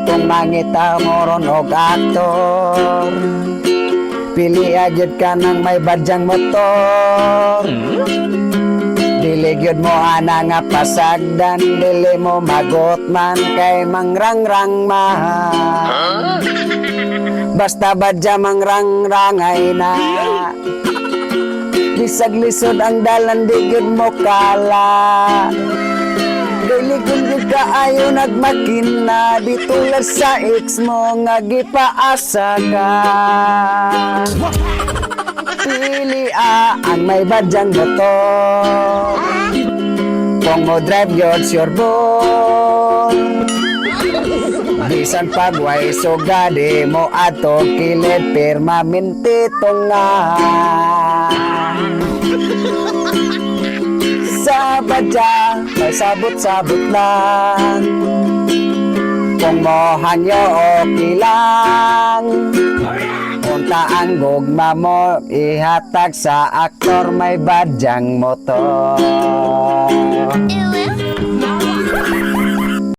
kung mangita moron og aktor. Pili agyud ka ng may badyang motor. Dili gyud mo ana nga pasagdan, dili mo magot man kay mangrangrang man. Basta badya mangrangrangay na. Bisag lisod ang dalan, di gyud mo kala. Dili gyud kaayo nagmakina, di tulad sa ex mo nga gipaasa ka. Pili ang may badyang motor. Kung mo drive yun, sure ball. Bisan pagway suga, di mo ato kilid, permanente tungan. Sa badya, may sabot-sabot lang. Kung mo hanyo, okay lang. Punta ang gugma mo, ihatag sa aktor may badyang motor.